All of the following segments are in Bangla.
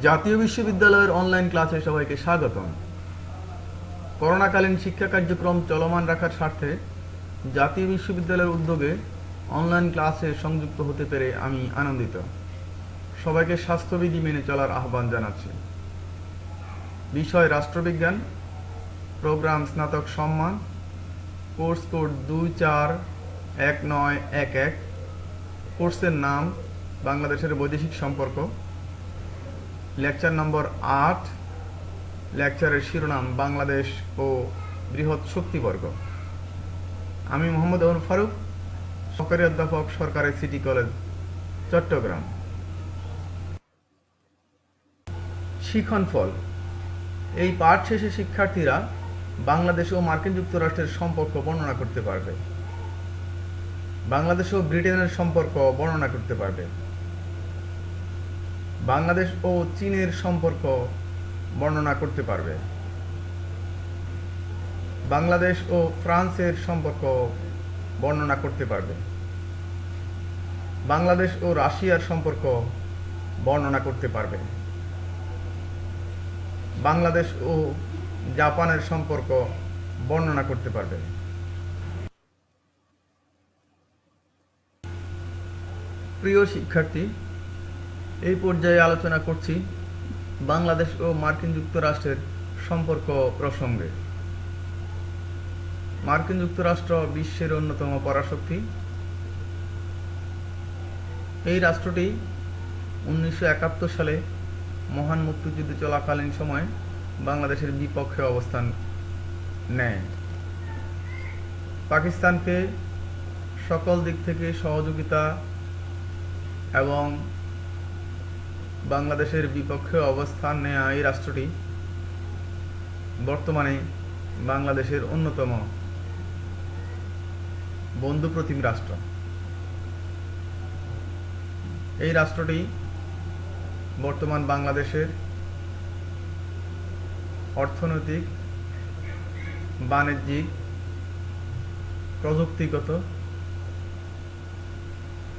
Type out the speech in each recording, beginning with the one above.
জাতীয় বিশ্ববিদ্যালয়ের অনলাইন ক্লাসে সবাইকে স্বাগতম। করোনাকালীন শিক্ষা কার্যক্রম চলমান রাখার স্বার্থে জাতীয় বিশ্ববিদ্যালয়ের উদ্যোগে অনলাইন ক্লাসে সংযুক্ত হতে পেরে আমি আনন্দিত। সবাইকে স্বাস্থ্যবিধি মেনে চলার আহ্বান জানাচ্ছি। বিষয় রাষ্ট্রবিজ্ঞান, প্রোগ্রাম স্নাতক সম্মান, কোর্স কোড 241911, কোর্সের নাম বাংলাদেশের বৈদেশিক সম্পর্ক, লেকচার নম্বর 8, লেকচারের শিরোনাম বাংলাদেশ ও বৃহৎ শক্তিবর্গ। আমি মোহাম্মদ ওমর ফারুক, সহকারী অধ্যাপক, সরকারি সিটি কলেজ, চট্টগ্রাম। শিখন ফল। এই পাঠ শেষে শিক্ষার্থীরা বাংলাদেশ ও মার্কিন যুক্তরাষ্ট্রের সম্পর্ক বর্ণনা করতে পারবে। বাংলাদেশ ও ব্রিটেনের সম্পর্ক বর্ণনা করতে পারবে। বাংলাদেশ ও চীনের সম্পর্ক বর্ণনা করতে পারবে। বাংলাদেশ ও ফ্রান্সের সম্পর্ক বর্ণনা করতে পারবে। বাংলাদেশ ও রাশিয়ার সম্পর্ক বর্ণনা করতে পারবে। বাংলাদেশ ও জাপানের সম্পর্ক বর্ণনা করতে পারবে। প্রিয় শিক্ষার্থী, এই পর্যায়ে আলোচনা করছি বাংলাদেশ ও মার্কিন যুক্তরাষ্ট্রের সম্পর্ক প্রসঙ্গে। মার্কিন যুক্তরাষ্ট্র বিশ্বের অন্যতম পরাশক্তি। এই রাষ্ট্রটি 1971 সালে মহান মুক্তিযুদ্ধ চলাকালীন সময়ে বাংলাদেশের বিপক্ষে অবস্থান নেয়। পাকিস্তানকে সকল দিক থেকে সহযোগিতা এবং বাংলাদেশের বিপক্ষে অবস্থান নেয়া এই রাষ্ট্রটি বর্তমানে বাংলাদেশের অন্যতম বন্ধুপ্রতিম রাষ্ট্র। এই রাষ্ট্রটি বর্তমান বাংলাদেশের অর্থনৈতিক, বাণিজ্যিক, প্রযুক্তিগত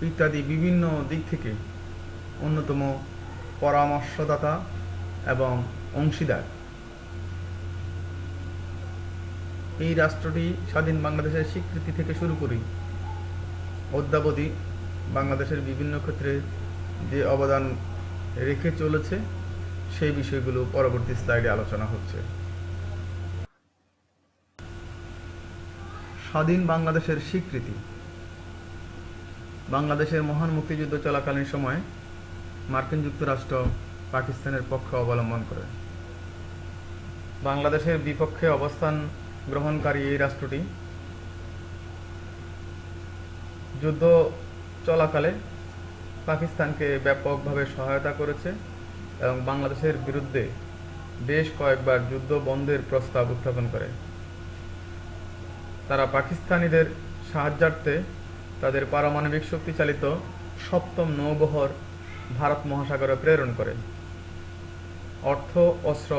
ইত্যাদি বিভিন্ন দিক থেকে অন্যতম পরামর্শদাতা এবং অংশীদার। এই রাষ্ট্রটি স্বাধীন বাংলাদেশের স্বীকৃতি থেকে শুরু করি অদ্যাবধি বাংলাদেশের বিভিন্ন ক্ষেত্রে যে অবদান রেখে চলেছে সেই বিষয়গুলো পরবর্তী স্লাইডে আলোচনা হচ্ছে। স্বাধীন বাংলাদেশের স্বীকৃতি। বাংলাদেশের মহান মুক্তিযুদ্ধ চলাকালীন সময়ে মার্কিন যুক্তরাষ্ট্র পাকিস্তানের পক্ষ অবলম্বন করে। বাংলাদেশের বিপক্ষে অবস্থান গ্রহণকারী এই রাষ্ট্রটি যুদ্ধ চলাকালে পাকিস্তানকে ব্যাপকভাবে সহায়তা করেছে এবং বাংলাদেশের বিরুদ্ধে বেশ কয়েকবার যুদ্ধ বন্ধের প্রস্তাব উত্থাপন করে। তারা পাকিস্তানিদের সাহায্যার্থে তাদের পারমাণবিক শক্তিচালিত 7ম নৌবহর ভারত মহাসাগরে প্রেরণ করে। অর্থ অস্ত্র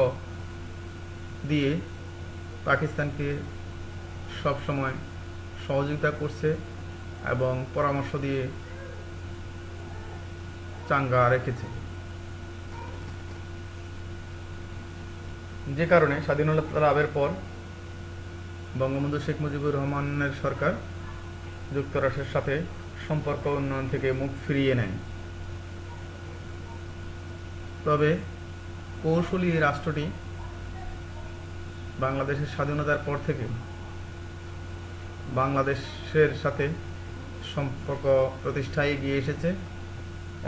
দিয়ে পাকিস্তানকে সবসময় সহযোগিতা করছে এবং পরামর্শ দিয়ে চাঙ্গা রেখেছে, যে কারণে স্বাধীনতা লাভের পর বঙ্গবন্ধু শেখ মুজিবুর রহমানের সরকার যুক্তরাষ্ট্রের সাথে সম্পর্ক উন্নয়ন থেকে মুখ ফিরিয়ে নেয়। তবে কৌশলী এই রাষ্ট্রটি বাংলাদেশের স্বাধীনতার পর থেকে বাংলাদেশের সাথে সম্পর্ক প্রতিষ্ঠায় এগিয়ে এসেছে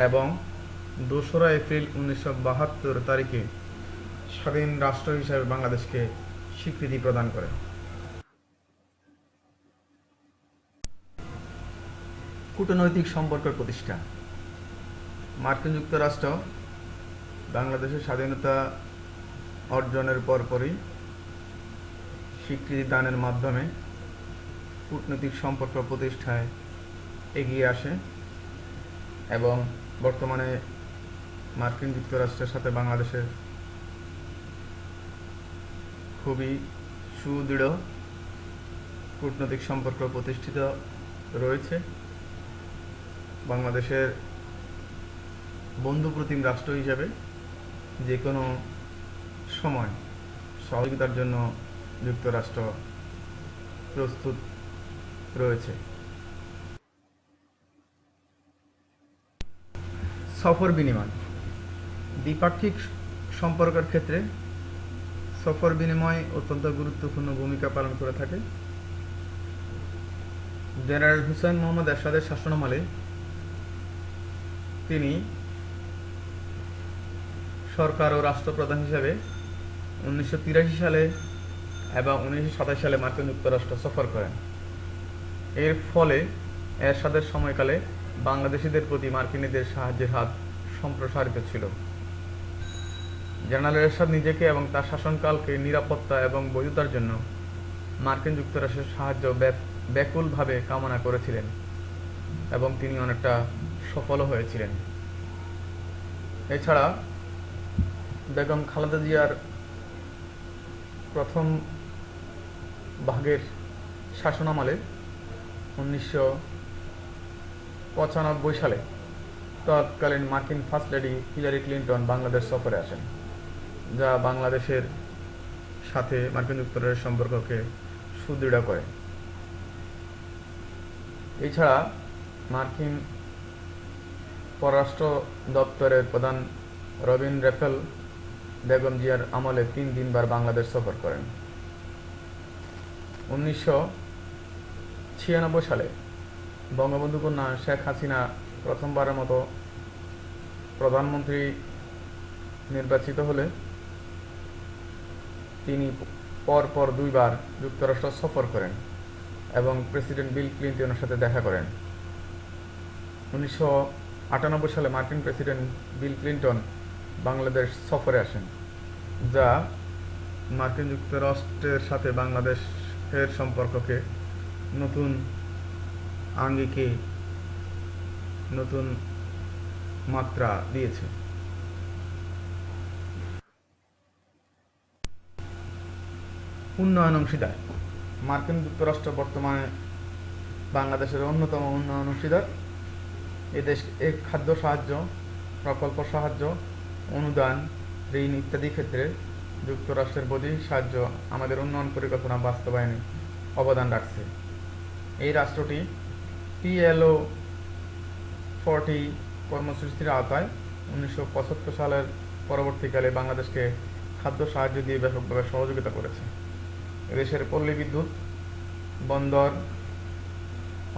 এবং 2রা এপ্রিল 1972 তারিখে স্বাধীন রাষ্ট্র হিসাবে বাংলাদেশকে স্বীকৃতি প্রদান করে। কূটনৈতিক সম্পর্কের প্রতিষ্ঠা। মার্কিন যুক্তরাষ্ট্র বাংলাদেশের স্বাধীনতা অর্জনের পরপরই স্বীকৃতি দানের মাধ্যমে কূটনৈতিক সম্পর্ক প্রতিষ্ঠায় এগিয়ে আসে এবং বর্তমানে মার্কিন যুক্তরাষ্ট্রের সাথে বাংলাদেশের খুবই সুদৃঢ় কূটনৈতিক সম্পর্ক প্রতিষ্ঠিত রয়েছে। বাংলাদেশের বন্ধুপ্রতিম রাষ্ট্র হিসেবে যে কোনো সময় সহযোগিতার জন্য যুক্তরাষ্ট্র প্রস্তুত রয়েছে। সফর বিনিময়। দ্বিপাক্ষিক সম্পর্কের ক্ষেত্রে সফর বিনিময় অত্যন্ত গুরুত্বপূর্ণ ভূমিকা পালন করে থাকে। জেনারেল হুসাইন মোহাম্মদ এরশাদের শাসনামলে তিনি সরকার ও রাষ্ট্রপ্রধান হিসেবে 1983 সালে এবং 1927 সালে মার্কিন যুক্তরাষ্ট্র সফর করেন। এর ফলে এরশাদের সময়কালে বাংলাদেশিদের প্রতি মার্কিনীদের সাহায্যের হাত সম্প্রসারিত ছিল। জেনারেল এরশাদ নিজেকে এবং তার শাসনকালকে নিরাপত্তা এবং বৈধতার জন্য মার্কিন যুক্তরাষ্ট্রের সাহায্য ব্যাকুলভাবে কামনা করেছিলেন এবং তিনি অনেকটা সফলও হয়েছিলেন। এছাড়া বেগম খালেদা জিয়ার প্রথম ভাগের শাসনামলে 1995 সালে তৎকালীন মার্কিন first lady Hillary Clinton Bangladesh সফরে আসেন, যা বাংলাদেশের সাথে মার্কিন যুক্তরাষ্ট্রের সম্পর্ককে সুদৃঢ় করে। এছাড়া মার্কিন পররাষ্ট্র দপ্তরের প্রধান রবিন রেফেল বেগম জিয়ার আমলে 3 দিনবার বাংলাদেশ সফর করেন। 1996 সালে বঙ্গবন্ধু কন্যা শেখ হাসিনা প্রথমবারের মতো প্রধানমন্ত্রী নির্বাচিত হলে তিনি পরপর 2 বার যুক্তরাষ্ট্র সফর করেন এবং প্রেসিডেন্ট বিল ক্লিন্টনের সাথে দেখা করেন। 1998 সালে মার্কিন প্রেসিডেন্ট বিল ক্লিন্টন বাংলাদেশ সফরে আসেন, যা মার্কিন যুক্তরাষ্ট্রের সাথে বাংলাদেশের সম্পর্ককে নতুন আঙ্গিকে নতুন মাত্রা দিয়েছে। উন্নয়ন অংশীদার। মার্কিন যুক্তরাষ্ট্র বর্তমানে বাংলাদেশের অন্যতম উন্নয়ন অংশীদার। এ খাদ্য সাহায্য, প্রকল্প সাহায্য, অনুদান, ঋণ ইত্যাদি ক্ষেত্রে যুক্তরাষ্ট্রের বৈদেশিক সাহায্য আমাদের উন্নয়ন পরিকল্পনা বাস্তবায়নে অবদান রাখছে। এই রাষ্ট্রটি PLO 40 কর্মসূচির আওতায় 1975 সালের পরবর্তীকালে বাংলাদেশকে খাদ্য সাহায্য দিয়ে ব্যাপকভাবে সহযোগিতা করেছে। এদেশের পল্লী বিদ্যুৎ, বন্দর,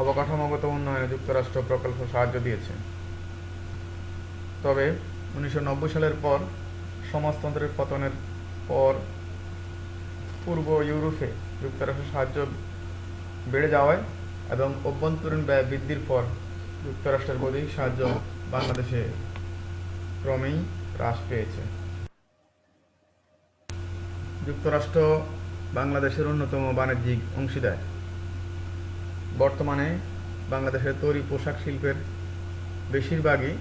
অবকাঠামোগত উন্নয়নে যুক্তরাষ্ট্র প্রকল্প সাহায্য দিয়েছে। তবে 1990 সালের পর সমাজতন্ত্রের পতনের পর পূর্ব ইউরোপে যুক্তরাষ্ট্রের সাহায্য বেড়ে যাওয়ায় এবং অভ্যন্তরীণ ব্যয় বৃদ্ধির পর যুক্তরাষ্ট্রের বৈদেশিক সাহায্য বাংলাদেশে ক্রমেই হ্রাস পেয়েছে। যুক্তরাষ্ট্র বাংলাদেশের অন্যতম বাণিজ্যিক অংশীদার। বর্তমানে বাংলাদেশের তৈরি পোশাক শিল্পের বেশিরভাগই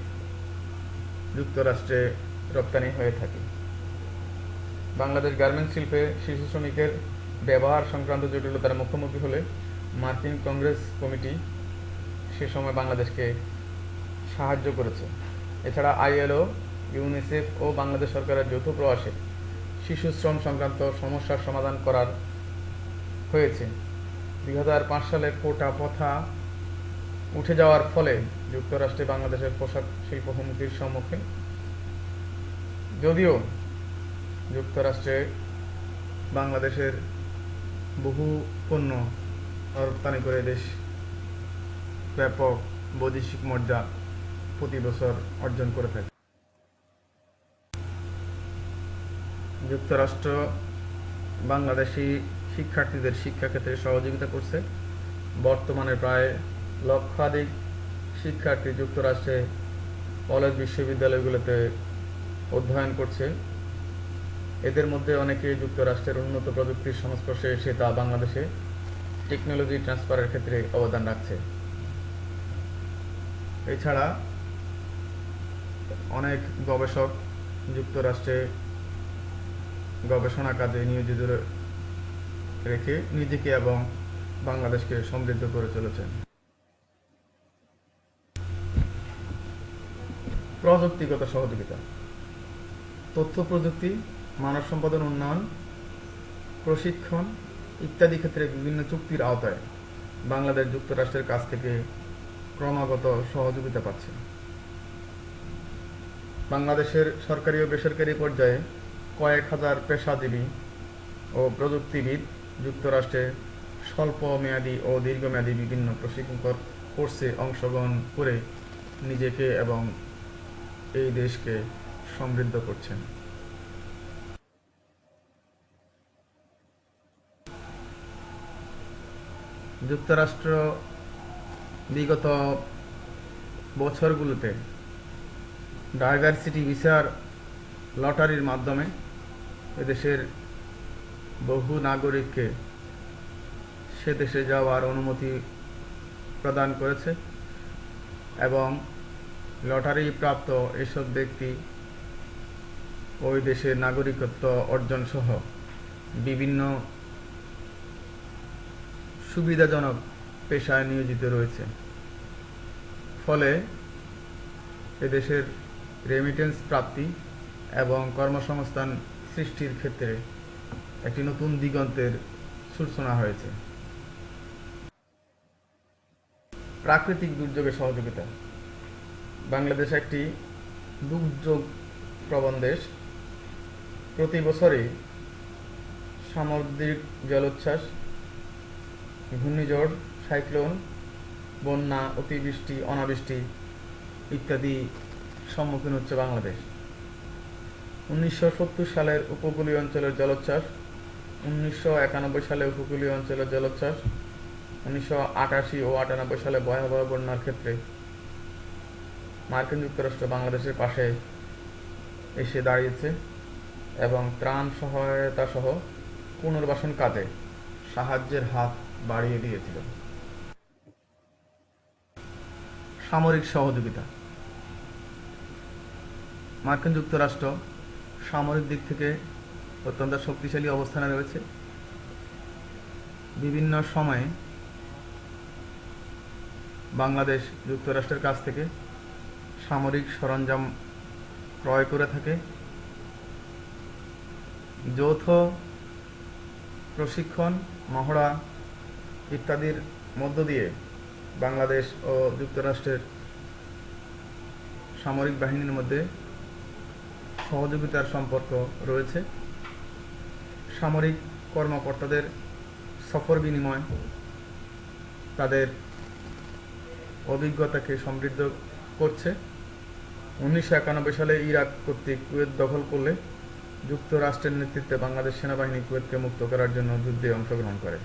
যুক্তরাষ্ট্রে রপ্তানি হয়ে থাকে। বাংলাদেশ গার্মেন্টস শিল্পে শিশু শ্রমিকের ব্যবহার সংক্রান্ত জটিলতার মুখোমুখি হলে মার্কিন কংগ্রেস কমিটি সে সময় বাংলাদেশকে সাহায্য করেছে। এছাড়া ILO, ইউনিসেফ ও বাংলাদেশ সরকারের যৌথ প্রয়াসে শিশু শ্রম সংক্রান্ত সমস্যার সমাধান করার হয়েছে। 2005 সালে কোটা প্রথা উঠে যাওয়ার ফলে যুক্তরাষ্ট্রে বাংলাদেশের পোশাক শিল্প হুমকির সম্মুখীন। যদিও যুক্তরাষ্ট্রে বাংলাদেশের বহু পণ্য রপ্তানি করে দেশ ব্যাপক বৈদেশিক মুদ্রা প্রতি বছর অর্জন করে থাকে। যুক্তরাষ্ট্র বাংলাদেশি শিক্ষার্থীদের শিক্ষাক্ষেত্রে সহযোগিতা করছে। বর্তমানে প্রায় লক্ষাধিক শিক্ষার্থী যুক্তরাষ্ট্রে কলেজ বিশ্ববিদ্যালয়গুলোতে অধ্যয়ন করছে। এদের মধ্যে অনেকে যুক্তরাষ্ট্রের উন্নত প্রযুক্তির সংস্পর্শে এসে তা বাংলাদেশে টেকনোলজি ট্রান্সফারের ক্ষেত্রে অবদান রাখছে। এছাড়া অনেক গবেষক যুক্তরাষ্ট্রে গবেষণা কাজে নিয়োজিত রেখে নিজেকে এবং বাংলাদেশকে সমৃদ্ধ করে চলেছেন। প্রযুক্তিগত সহযোগিতা। তথ্য প্রযুক্তি, মানব সম্পদ উন্নয়ন, প্রশিক্ষণ ইত্যাদি ক্ষেত্রে বিভিন্ন চুক্তির আওতায় বাংলাদেশ যুক্তরাষ্ট্রের কাছ থেকে ক্রমাগত সহযোগিতা পাচ্ছে। বাংলাদেশের সরকারি ও বেসরকারি পর্যায়ে কয়েক হাজার পেশাজীবী ও প্রযুক্তিবিদ যুক্তরাষ্ট্রে স্বল্প মেয়াদী ও দীর্ঘমেয়াদী বিভিন্ন প্রশিক্ষণ কোর্সে অংশগ্রহণ করে নিজেকে এবং এই দেশকে সমৃদ্ধ করছেন। যুক্তরাষ্ট্র বিগত বছরগুলোতে ডাইভার্সিটি ভিসার লটারির মাধ্যমে এদেশের বহু নাগরিককে সে দেশে যাওয়ার অনুমতি প্রদান করেছে এবং লটারি প্রাপ্ত এসব ব্যক্তি ওই দেশের নাগরিকত্ব অর্জন সহ বিভিন্ন সুবিধাজনক পেশায় নিয়োজিত রয়েছে। ফলে এদেশের রেমিটেন্স প্রাপ্তি এবং কর্মসংস্থান সৃষ্টির ক্ষেত্রে একটি নতুন দিগন্তের সূচনা হয়েছে। প্রাকৃতিক দুর্যোগের সহযোগিতা। বাংলাদেশ একটি দুর্যোগ প্রবণ দেশ। প্রতি বছরই সামুদ্রিক জলোচ্ছ্বাস, ঘূর্ণিঝড়, সাইক্লোন, বন্যা, অতিবৃষ্টি, অনাবৃষ্টি ইত্যাদি সম্মুখীন হচ্ছে বাংলাদেশ। 1970 সালের উপকূলীয় অঞ্চলের জলোচ্ছ্বাস, 1991 সালে উপকূলীয় অঞ্চলের জলোচ্ছ্বাস, 1988 ও 98 সালে ভয়াবহ বন্যার ক্ষেত্রে মার্কিন যুক্তরাষ্ট্র বাংলাদেশের পাশে এসে দাঁড়িয়েছে এবং ত্রাণ সহায়তা সহ পুনর্বাসন কাজে সাহায্যের হাত বাড়িয়ে দিয়েছিল। সামরিক সহযোগিতা। মার্কিন যুক্তরাষ্ট্র সামরিক দিক থেকে অত্যন্ত শক্তিশালী অবস্থানে রয়েছে। বিভিন্ন সময়ে বাংলাদেশ যুক্তরাষ্ট্রের কাছ থেকে সামরিক সরঞ্জাম ক্রয় করে থাকে। যৌথ প্রশিক্ষণ, মহড়া ইত্যাদির মধ্য দিয়ে বাংলাদেশ ও যুক্তরাষ্ট্রের সামরিক বাহিনীর মধ্যে সহযোগিতার সম্পর্ক রয়েছে। সামরিক কর্মকর্তাদের সফর বিনিময় তাদের অভিজ্ঞতাকে সমৃদ্ধ করছে। 1991 সালে ইরাক কর্তৃক কুয়েত দখল করলে যুক্তরাষ্ট্রের নেতৃত্বে বাংলাদেশ সেনাবাহিনী কুয়েতকে মুক্ত করার জন্য যুদ্ধে অংশগ্রহণ করে।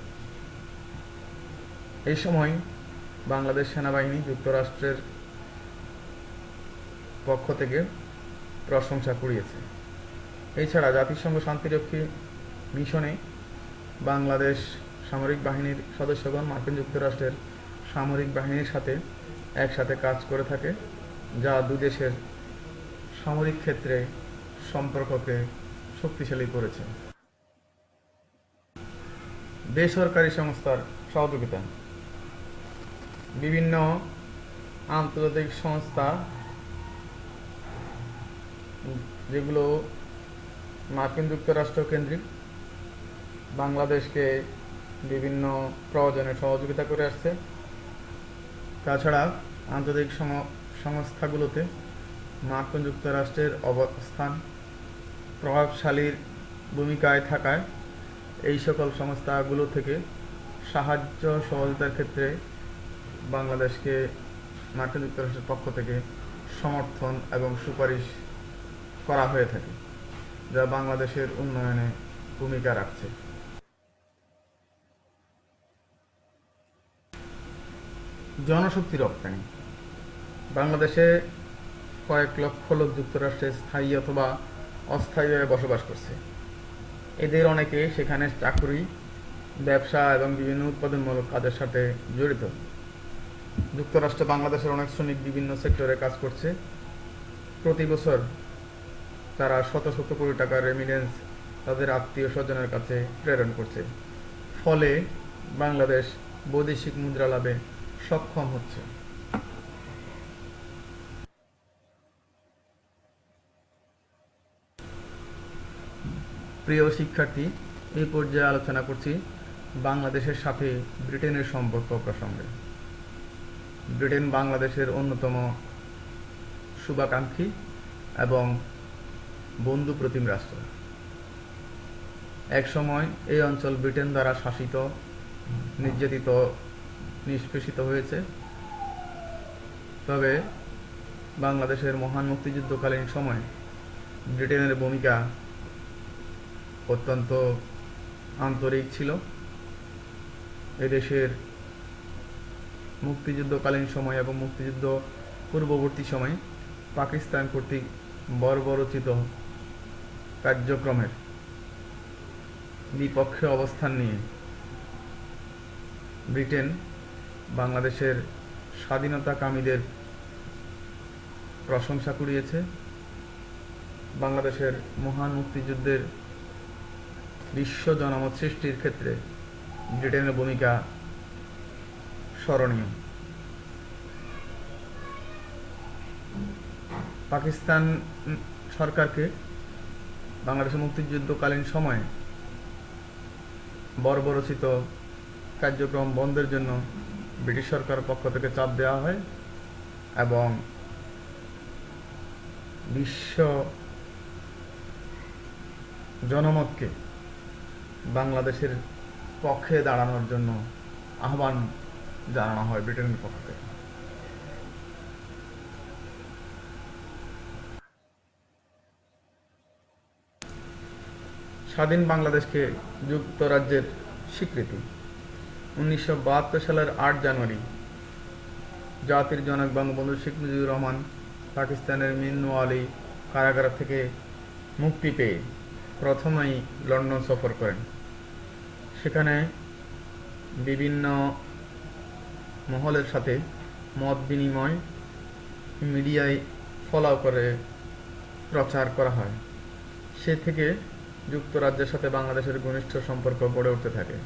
এই সময় বাংলাদেশ সেনাবাহিনী যুক্তরাষ্ট্রের পক্ষ থেকে প্রশংসা কুড়িয়েছে। এছাড়া জাতিসংঘ শান্তিরক্ষী মিশনে বাংলাদেশ সামরিক বাহিনীর সদস্যগণ মার্কিন যুক্তরাষ্ট্রের সামরিক বাহিনীর সাথে একসাথে কাজ করে থাকে, যা দুই দেশের সামরিক ক্ষেত্রে সম্পর্ককে শক্তিশালী করেছে। বেসরকারি সংস্থার সহযোগিতা। বিভিন্ন আন্তর্জাতিক সংস্থা যেগুলো মার্কিন যুক্তরাষ্ট্র কেন্দ্রিক বাংলাদেশকে বিভিন্ন প্রয়োজনে সহযোগিতা করে আসছে। তাছাড়া আন্তর্জাতিক সংস্থাগুলোতে মার্কিন যুক্তরাষ্ট্রের অবস্থান প্রভাবশালীর ভূমিকায় থাকায় এই সকল সংস্থাগুলো থেকে সাহায্য সহযোগিতার ক্ষেত্রে বাংলাদেশকে মার্কিন যুক্তরাষ্ট্রের পক্ষ থেকে সমর্থন এবং সুপারিশ করা হয়ে থাকে, যা বাংলাদেশের উন্নয়নে ভূমিকা রাখছে। জনশক্তি রপ্তানি। বাংলাদেশে কয়েক লক্ষ লোক যুক্তরাষ্ট্রে স্থায়ী অথবা অস্থায়ীভাবে বসবাস করছে। এদের অনেকে সেখানে চাকরি, ব্যবসা এবং বিভিন্ন উৎপাদনমূলক কাজের সাথে জড়িত। যুক্তরাষ্ট্রে বাংলাদেশের অনেক শ্রমিক বিভিন্ন সেক্টরে কাজ করছে। প্রতি বছর তারা শত শত কোটি টাকার রেমিটেন্স তাদের আত্মীয় স্বজনের কাছে প্রেরণ করছে। ফলে বাংলাদেশ বৈদেশিক মুদ্রা লাভে সক্ষম হচ্ছে। প্রিয় শিক্ষার্থী, এই পর্যায়ে আলোচনা করছি বাংলাদেশের সাথে ব্রিটেনের সম্পর্ক প্রসঙ্গে। ব্রিটেন বাংলাদেশের অন্যতম শুভাকাঙ্ক্ষী এবং বন্ধু প্রতিম রাষ্ট্র। একসময় এই অঞ্চল ব্রিটেন দ্বারা শাসিত, নির্যাতিত, নিষ্পেষিত হয়েছে। তবে বাংলাদেশের মহান মুক্তিযুদ্ধকালীন সময়ে ব্রিটেনের ভূমিকা অত্যন্ত আন্তরিক ছিল। এদেশের মুক্তিযুদ্ধকালীন সময় এবং মুক্তিযুদ্ধ পূর্ববর্তী সময়ে পাকিস্তান কর্তৃক বর্বরোচিত কার্যক্রমের বিপক্ষে অবস্থান নিয়ে ব্রিটেন বাংলাদেশের স্বাধীনতাকামীদের প্রশংসা কুড়িয়েছে। বাংলাদেশের মহান মুক্তিযুদ্ধের বিশ্ব জনমত সৃষ্টির ক্ষেত্রে ব্রিটেনের ভূমিকা স্মরণীয়। পাকিস্তান সরকারকে বাংলাদেশের মুক্তিযুদ্ধকালীন সময়ে বর্বরোচিত কার্যক্রম বন্ধের জন্য ব্রিটিশ সরকারের পক্ষ থেকে চাপ দেওয়া হয় এবং বিশ্ব জনমতকে বাংলাদেশের পক্ষে দাঁড়ানোর জন্য আহ্বান জানানো হয় ব্রিটেনের পক্ষ থেকে। স্বাধীন বাংলাদেশকে যুক্তরাজ্যের স্বীকৃতি। 1972 সালের 8 জানুয়ারি জাতির জনক বঙ্গবন্ধু শেখ মুজিবুর রহমান পাকিস্তানের মিনওয়ালি কারাগার থেকে মুক্তি পেয়ে প্রথমেই লন্ডন সফর করেন। সেখানে বিভিন্ন মহলের সাথে মত বিনিময়, মিডিয়ায় ফলো করে প্রচার করা হয়। সে থেকে যুক্তরাজ্যের সাথে বাংলাদেশের ঘনিষ্ঠ সম্পর্ক গড়ে উঠতে থাকে।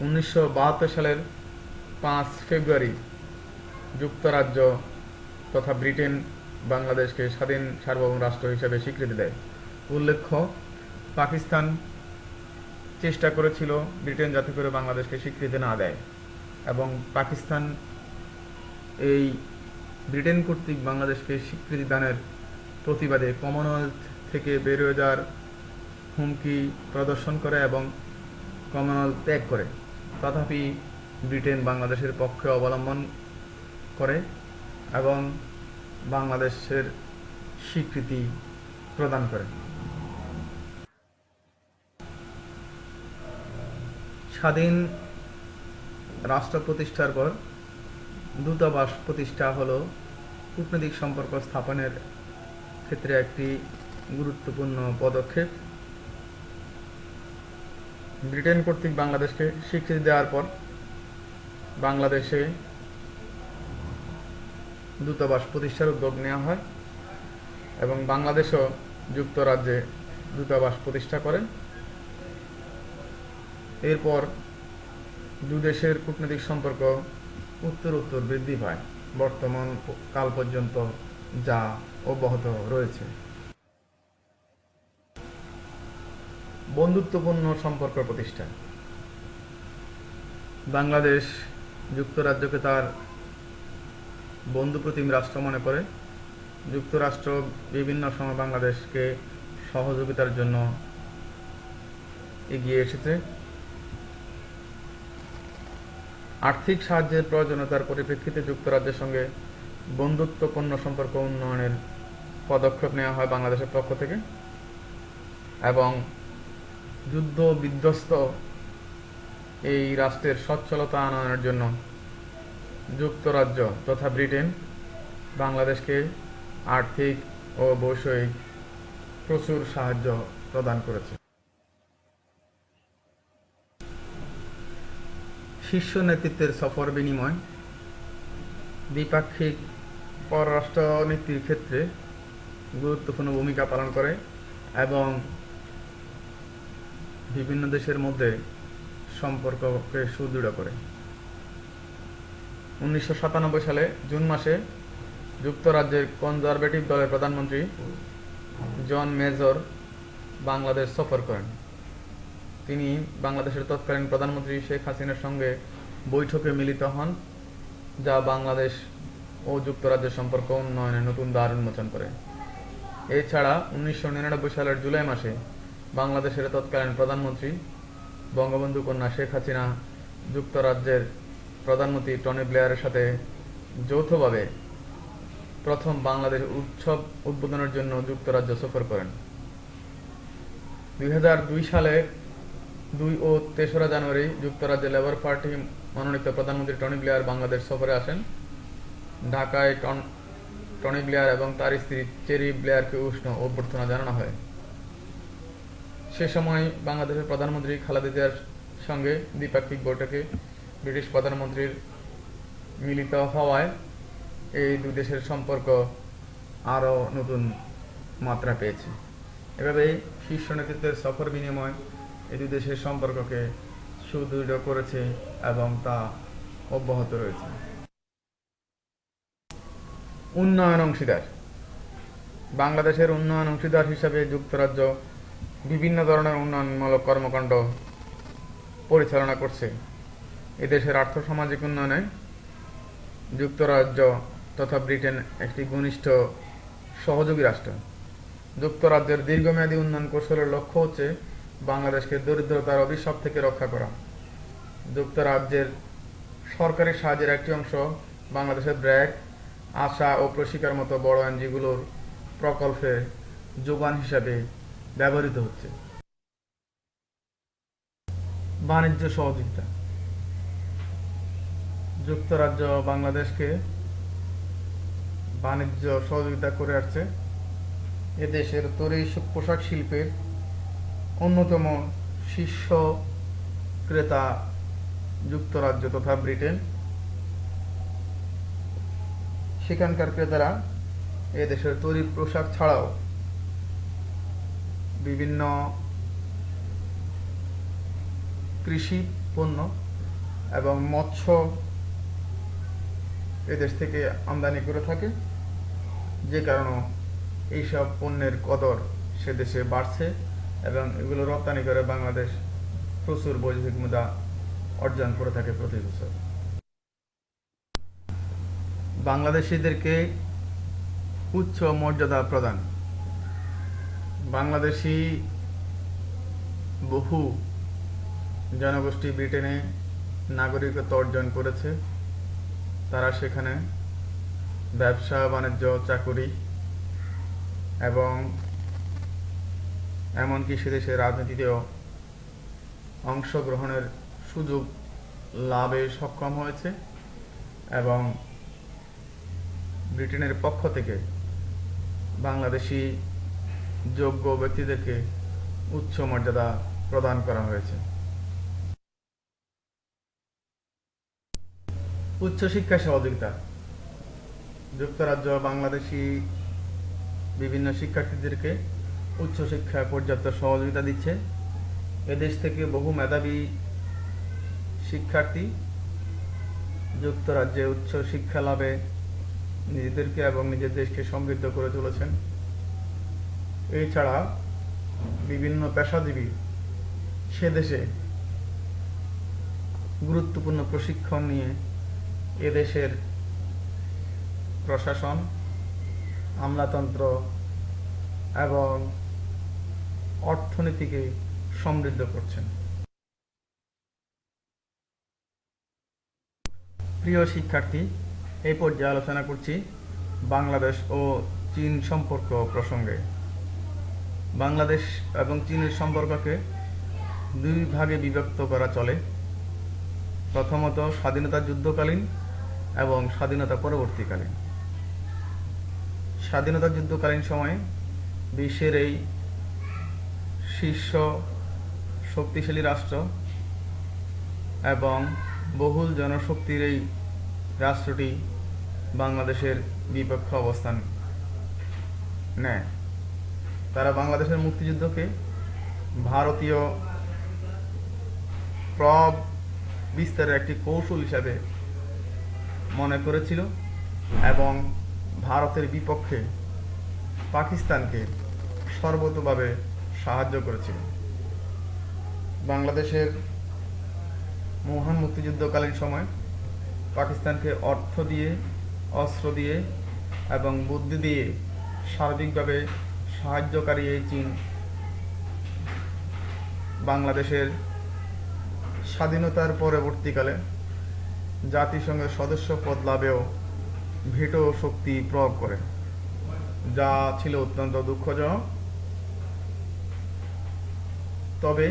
1972 সালের 5 ফেব্রুয়ারি যুক্তরাজ্য তথা ব্রিটেন বাংলাদেশকে স্বাধীন সার্বভৌম রাষ্ট্র হিসেবে স্বীকৃতি দেয়। উল্লেখ্য, পাকিস্তান চেষ্টা করেছিল ব্রিটেন যাতে করে বাংলাদেশকে স্বীকৃতি না দেয়, এবং পাকিস্তান এই ব্রিটেন কর্তৃক বাংলাদেশকে স্বীকৃতি দানের প্রতিবাদে কমনওয়েলথ থেকে বের হয়ে যাওয়ার হুমকি প্রদর্শন করে এবং কমনওয়েলথ ত্যাগ করে। তথাপি ব্রিটেন বাংলাদেশের পক্ষে অবলম্বন করে এবং বাংলাদেশের স্বীকৃতি প্রদান করে। স্বাধীন রাষ্ট্র প্রতিষ্ঠার পর দূতাবাস প্রতিষ্ঠা হলো কূটনৈতিক সম্পর্ক স্থাপনের ক্ষেত্রে একটি গুরুত্বপূর্ণ পদক্ষেপ। ব্রিটেন কর্তৃক বাংলাদেশকে স্বীকৃতি দেওয়ার পর বাংলাদেশে দূতাবাস প্রতিষ্ঠার উদ্যোগ নেওয়া হয় এবং বাংলাদেশও যুক্তরাজ্যে দূতাবাস প্রতিষ্ঠা করে। এরপর দুদেশের কূটনৈতিক সম্পর্ক উত্তরোত্তর বৃদ্ধি পায়, বর্তমান কাল পর্যন্ত যা অব্যাহত রয়েছে। বন্ধুত্বপূর্ণ সম্পর্ক প্রতিষ্ঠা। বাংলাদেশ যুক্তরাজ্যকে তার বন্ধুপ্রতিম রাষ্ট্র মনে করে। যুক্তরাষ্ট্র বিভিন্ন সময় বাংলাদেশকে সহযোগিতার জন্য এগিয়ে এসেছে। আর্থিক সাহায্যের প্রয়োজনীয়তার পরিপ্রেক্ষিতে যুক্তরাজ্যের সঙ্গে বন্ধুত্বপূর্ণ সম্পর্ক উন্নয়নের পদক্ষেপ নেওয়া হয় বাংলাদেশের পক্ষ থেকে, এবং যুদ্ধ বিধ্বস্ত এই রাষ্ট্রের সচ্ছলতা আনয়নের জন্য যুক্তরাজ্য তথা ব্রিটেন বাংলাদেশকে আর্থিক ও বৈষয়িক প্রচুর সাহায্য প্রদান করেছে। শীর্ষ নেতৃত্বের সফর বিনিময় দ্বিপাক্ষিক পররাষ্ট্রনীতির ক্ষেত্রে গুরুত্বপূর্ণ ভূমিকা পালন করে এবং বিভিন্ন দেশের মধ্যে সম্পর্ককে সুদৃঢ় করে। 1997 সালে জুন মাসে যুক্তরাজ্যের কনজারভেটিভ দলের প্রধানমন্ত্রী জন মেজর বাংলাদেশ সফর করেন। তিনি বাংলাদেশের তৎকালীন প্রধানমন্ত্রী শেখ হাসিনার সঙ্গে বৈঠকে মিলিত হন, যা বাংলাদেশ ও যুক্তরাজ্যের সম্পর্ক উন্নয়নে নতুন দ্বার উন্মোচন করে। এছাড়া 1999 সালের জুলাই মাসে বাংলাদেশের তৎকালীন প্রধানমন্ত্রী বঙ্গবন্ধু কন্যা শেখ হাসিনা যুক্তরাজ্যের প্রধানমন্ত্রী টনি ব্লেয়ারের সাথে যৌথভাবে প্রথম বাংলাদেশ উৎসব উদ্বোধনের জন্য যুক্তরাজ্য সফর করেন। 2002 সালে 2 ও 3রা জানুয়ারি যুক্তরাজ্যে লেবার পার্টি মনোনীত প্রধানমন্ত্রী টনি ব্লেয়ার বাংলাদেশ সফরে আসেন। ঢাকায় টনি ব্লেয়ার এবং তার স্ত্রী চেরি ব্লেয়ারকে উষ্ণ অভ্যর্থনা জানানো হয়। সে সময় বাংলাদেশের প্রধানমন্ত্রী খালেদা জিয়ার সঙ্গে দ্বিপাক্ষিক বৈঠকে ব্রিটিশ প্রধানমন্ত্রীর মিলিত হওয়ায় এই দুই দেশের সম্পর্ক আরও নতুন মাত্রা পেয়েছে। এভাবে শীর্ষ নেতৃত্বের সফর বিনিময় এই দুই দেশের সম্পর্ককে সুদৃঢ় করেছে এবং তা অব্যাহত রয়েছে। উন্নয়ন অংশীদার। বাংলাদেশের উন্নয়ন অংশীদার হিসাবে যুক্তরাজ্য বিভিন্ন ধরনের উন্নয়নমূলক কর্মকাণ্ড পরিচালনা করছে। এদেশের আর্থসামাজিক উন্নয়নে যুক্তরাজ্য তথা ব্রিটেন একটি ঘনিষ্ঠ সহযোগী রাষ্ট্র। যুক্তরাজ্যের দীর্ঘমেয়াদী উন্নয়ন কৌশলের লক্ষ্য হচ্ছে বাংলাদেশকে দরিদ্রতার অভিশাপ থেকে রক্ষা করা। যুক্তরাজ্যের সরকারি সাহায্যের একটি অংশ বাংলাদেশের ব্র্যাক, আশা ও প্রশিকার মতো বড় এনজিওগুলোর প্রকল্পে যোগান হিসাবে ব্যবহৃত হচ্ছে। বাণিজ্য সহযোগিতা। যুক্তরাজ্য বাংলাদেশকে বাণিজ্য সহযোগিতা করে আসছে। এদেশের তৈরি পোশাক শিল্পের অন্যতম শীর্ষ ক্রেতা যুক্তরাজ্য তথা ব্রিটেন। সেখানকার ক্রেতারা এদেশের তৈরি পোশাক ছাড়াও বিভিন্ন কৃষি পণ্য এবং মৎস্য এদেশ থেকে আমদানি করে থাকে, যে কারণে এইসব পণ্যের কদর সে দেশে বাড়ছে এবং এগুলো রপ্তানি করে বাংলাদেশ প্রচুর বৈদেশিক মুদ্রা অর্জন করে থাকে প্রতি বছর। বাংলাদেশিদেরকে উচ্চ মর্যাদা প্রদান। বাংলাদেশি বহু জনগোষ্ঠী ব্রিটেনে নাগরিকত্ব অর্জন করেছে। তারা সেখানে ব্যবসা বাণিজ্য, চাকুরি এবং এমনকি সে দেশের রাজনীতিতেও অংশগ্রহণের সুযোগ লাভে সক্ষম হয়েছে এবং ব্রিটেনের পক্ষ থেকে বাংলাদেশি যোগ্য ব্যক্তিদেরকে উচ্চ মর্যাদা প্রদান করা হয়েছে। উচ্চশিক্ষা সহযোগিতা। যুক্তরাজ্য বাংলাদেশি বিভিন্ন শিক্ষার্থীদেরকে উচ্চশিক্ষায় পর্যাপ্ত সহযোগিতা দিচ্ছে। এদেশ থেকে বহু মেধাবী শিক্ষার্থী যুক্তরাজ্যে উচ্চ শিক্ষা লাভে নিজেদেরকে এবং নিজের দেশকে সমৃদ্ধ করে তুলেছেন। এছাড়া বিভিন্ন পেশাজীবী সে দেশে গুরুত্বপূর্ণ প্রশিক্ষণ নিয়ে এদেশের প্রশাসন, আমলাতন্ত্র এবং অর্থনীতিকে সমৃদ্ধ করছেন। প্রিয় শিক্ষার্থী, এই পর্যায়ে আলোচনা করছি বাংলাদেশ ও চীন সম্পর্ক প্রসঙ্গে। বাংলাদেশ এবং চীনের সম্পর্ককে দুই ভাগে বিভক্ত করা চলে। প্রথমত স্বাধীনতা যুদ্ধকালীন এবং স্বাধীনতা পরবর্তীকালীন। স্বাধীনতা যুদ্ধকালীন সময়ে বিশ্বের এই শীর্ষ শক্তিশালী রাষ্ট্র এবং বহুল জনশক্তির এই রাষ্ট্রটি বাংলাদেশের বিপক্ষে অবস্থান নেয়। তারা বাংলাদেশের মুক্তিযুদ্ধকে ভারতীয় প্রভাব বিস্তারের একটি কৌশল হিসাবে মনে করেছিল এবং ভারতের বিপক্ষে পাকিস্তানকে সর্বতোভাবে সাহায্য করেছিল। বাংলাদেশের মহান মুক্তিযুদ্ধকালীন সময় পাকিস্তানকে অর্থ দিয়ে, অস্ত্র দিয়ে এবং বুদ্ধি দিয়ে সার্বিকভাবে সাহায্যকারী এই চীন বাংলাদেশের স্বাধীনতার পরবর্তীকালে জাতিসংঘের সদস্য পদ লাভেও ভেটো শক্তি প্রয়োগ করে, যা ছিল অত্যন্ত দুঃখজনক। তবে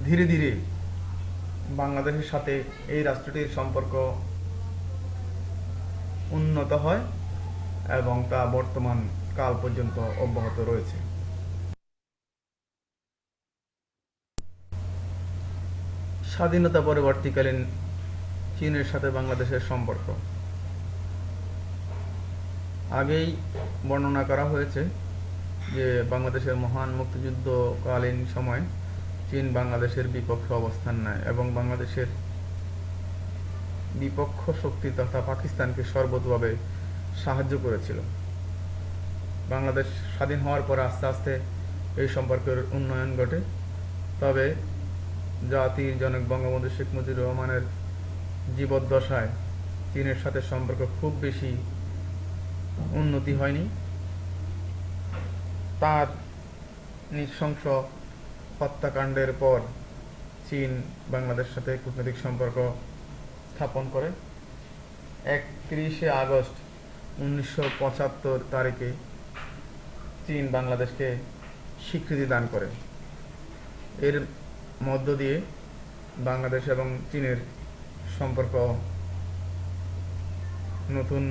ধীরে ধীরে বাংলাদেশের সাথে এই রাষ্ট্রটির সম্পর্ক উন্নত হয় এবং তা বর্তমান কাল পর্যন্ত অব্যাহত রয়েছে। স্বাধীনতা পরবর্তীকালীন চীনের সাথে বাংলাদেশের সম্পর্ক আগেই বর্ণনা করা হয়েছে যে বাংলাদেশের মহান মুক্তিযুদ্ধকালীন সময় চীন বাংলাদেশের বিপক্ষে অবস্থান নেয় এবং বাংলাদেশের বিপক্ষ শক্তি তথা পাকিস্তানকে সর্বতোভাবে সাহায্য করেছিল। বাংলাদেশ স্বাধীন হওয়ার পর আস্তে আস্তে এই সম্পর্কের উন্নয়ন ঘটে। তবে জাতির জনক বঙ্গবন্ধু শেখ মুজিবুর রহমানের জীবদ্দশায় চীনের সাথে সম্পর্ক খুব বেশি উন্নতি হয়নি। তার নৃশংস হত্যাকাণ্ডের পর চীন বাংলাদেশের সাথে কূটনৈতিক সম্পর্ক স্থাপন করে। 31শে আগস্ট 1975 তারিখে চীন বাংলাদেশকে স্বীকৃতি দান করে। এর মধ্য দিয়ে বাংলাদেশ এবং চীনের সম্পর্ক নতুন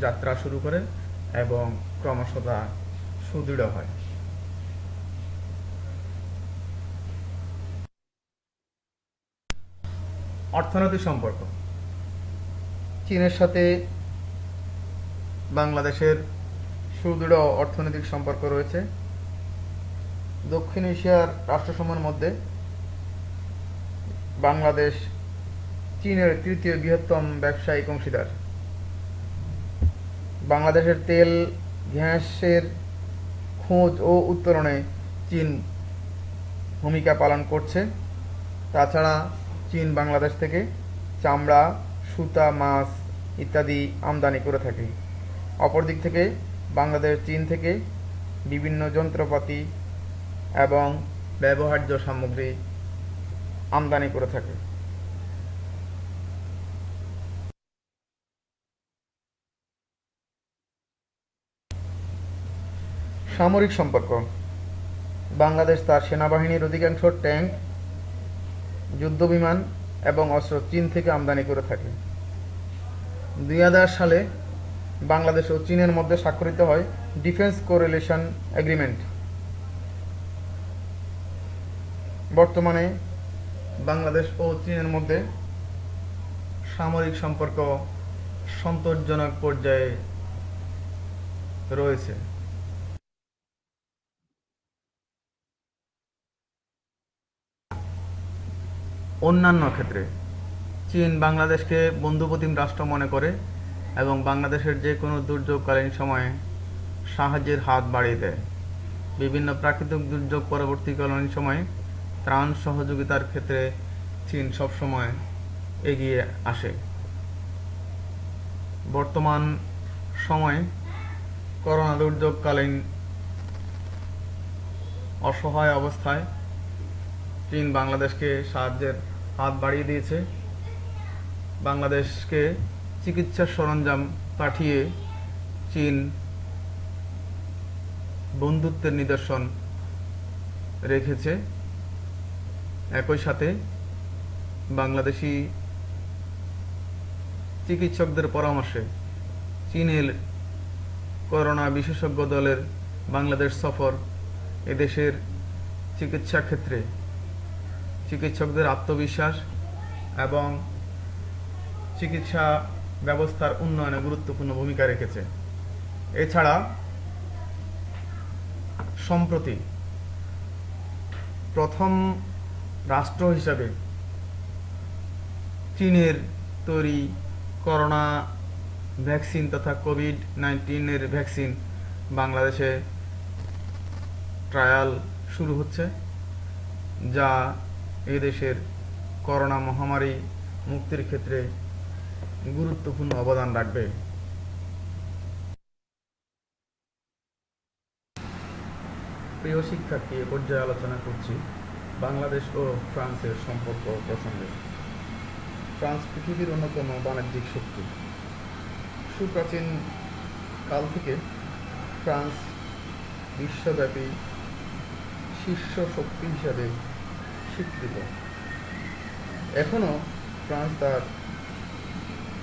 যাত্রা শুরু করে এবং ক্রমশ তা সুদৃঢ় হয়। অর্থনৈতিক সম্পর্ক চীনের সাথে বাংলাদেশের সুদৃঢ় অর্থনৈতিক সম্পর্ক রয়েছে। দক্ষিণ এশিয়ার রাষ্ট্রসমূহের মধ্যে বাংলাদেশ চীনের তৃতীয় বৃহত্তম ব্যবসায়িক অংশীদার। বাংলাদেশের তেল গ্যাসের খোঁজ ও উত্তোলনে চীন ভূমিকা পালন করছে। তাছাড়া চীন বাংলাদেশ থেকে চামড়া, সুতা, মাছ ইত্যাদি আমদানি করে থাকে। অপরদিক থেকে বাংলাদেশ চীন থেকে বিভিন্ন যন্ত্রপাতি এবং ব্যবহার্য সামগ্রী আমদানি করে থাকে। সামরিক সম্পর্ক বাংলাদেশ তার সেনাবাহিনীর অধিকাংশ ট্যাঙ্ক, যুদ্ধবিমান এবং অস্ত্র চীন থেকে আমদানি করে থাকে। 2000 সালে বাংলাদেশ ও চীনের মধ্যে স্বাক্ষরিত হয় ডিফেন্স কোরিলেশন এগ্রিমেন্ট। বর্তমানে বাংলাদেশ ও চীনের মধ্যে সামরিক সম্পর্ক সন্তোষজনক পর্যায়ে রয়েছে। অন্যান্য ক্ষেত্রে চীন বাংলাদেশকে বন্ধুপ্রতিম রাষ্ট্র মনে করে এবং বাংলাদেশের যে কোনো দুর্যোগকালীন সময়ে সাহায্যের হাত বাড়িয়ে দেয়। বিভিন্ন প্রাকৃতিক দুর্যোগ পরবর্তীকালীন সময়ে ত্রাণ সহযোগিতার ক্ষেত্রে চীন সবসময় এগিয়ে আসে। বর্তমান সময়ে করোনা দুর্যোগকালীন অসহায় অবস্থায় চীন বাংলাদেশকে সাহায্যের হাত বাড়িয়ে দিয়েছে। বাংলাদেশকে চিকিৎসার সরঞ্জাম পাঠিয়ে চীন বন্ধুত্বের নিদর্শন রেখেছে। একই সাথে বাংলাদেশি চিকিৎসকদের পরামর্শে চীনের করোনা বিশেষজ্ঞ দলের বাংলাদেশ সফর এদেশের চিকিৎসা ক্ষেত্রে চিকিৎসকদের আত্মবিশ্বাস এবং চিকিৎসা ব্যবস্থার উন্নয়নে গুরুত্বপূর্ণ ভূমিকা রেখেছে। এছাড়া সম্প্রতি প্রথম রাষ্ট্র হিসাবে চীনের তৈরি করোনা ভ্যাকসিন তথা কোভিড-19 ভ্যাকসিন বাংলাদেশে ট্রায়াল শুরু হচ্ছে, যা এদেশের করোনা মহামারী মুক্তির ক্ষেত্রে গুরুত্বপূর্ণ অবদান রাখবে। প্রিয় শিক্ষার্থী, এ পর্যায়ে আলোচনা করছি বাংলাদেশ ও ফ্রান্সের সম্পর্ক প্রসঙ্গে। ফ্রান্স পৃথিবীর অন্যতম বাণিজ্যিক শক্তি। সুপ্রাচীন কাল থেকে ফ্রান্স বিশ্বব্যাপী শীর্ষ শক্তি হিসাবে স্বীকৃত। এখনও ফ্রান্স তার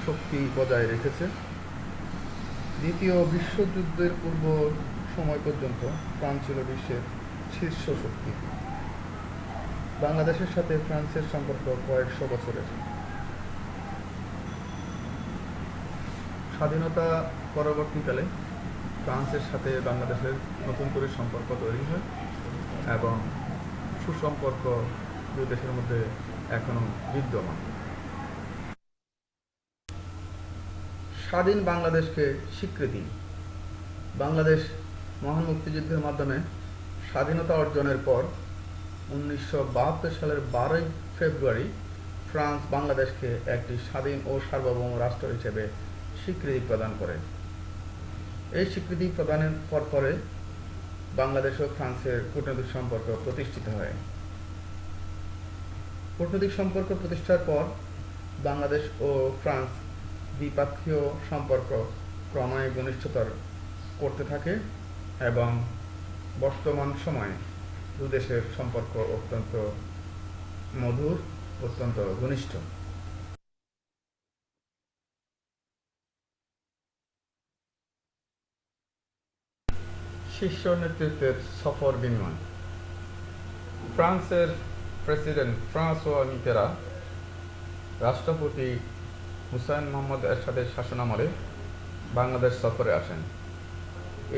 শক্তি বজায় রেখেছে। দ্বিতীয় বিশ্বযুদ্ধের পূর্ব সময় পর্যন্ত ফ্রান্স ছিল বিশ্বের শীর্ষ শক্তি। বাংলাদেশের সাথে ফ্রান্সের সম্পর্ক কয়েকশো বছরের। স্বাধীনতা পরবর্তীকালে ফ্রান্সের সাথে বাংলাদেশের নতুন করে সম্পর্ক তৈরি হয় এবং সুসম্পর্ক দুই দেশের মধ্যে এখনো বিদ্যমান। স্বাধীন বাংলাদেশকে স্বীকৃতি। বাংলাদেশ মহান মুক্তিযুদ্ধের মাধ্যমে স্বাধীনতা অর্জনের পর 1972 সালের 12 ফেব্রুয়ারি ফ্রান্স বাংলাদেশকে একটি স্বাধীন ও সার্বভৌম রাষ্ট্র হিসেবে স্বীকৃতি প্রদান করে। এই স্বীকৃতি প্রদানের পরে বাংলাদেশ ও ফ্রান্সের কূটনৈতিক সম্পর্ক প্রতিষ্ঠিত হয়। কূটনৈতিক সম্পর্ক প্রতিষ্ঠার পর বাংলাদেশ ও ফ্রান্স দ্বিপাক্ষীয় সম্পর্ক ক্রমে ঘনিষ্ঠতর করতে থাকে এবং বর্তমান সময়ে দুদেশের সম্পর্ক অত্যন্ত মধুর, অত্যন্ত ঘনিষ্ঠ। শীর্ষ নেতৃত্বের সফর বিনিময়। ফ্রান্সের প্রেসিডেন্ট ফ্রাঁসোয়া মিতেরা রাষ্ট্রপতি হুসাইন মোহাম্মদ এরশাদের শাসনামলে বাংলাদেশ সফরে আসেন।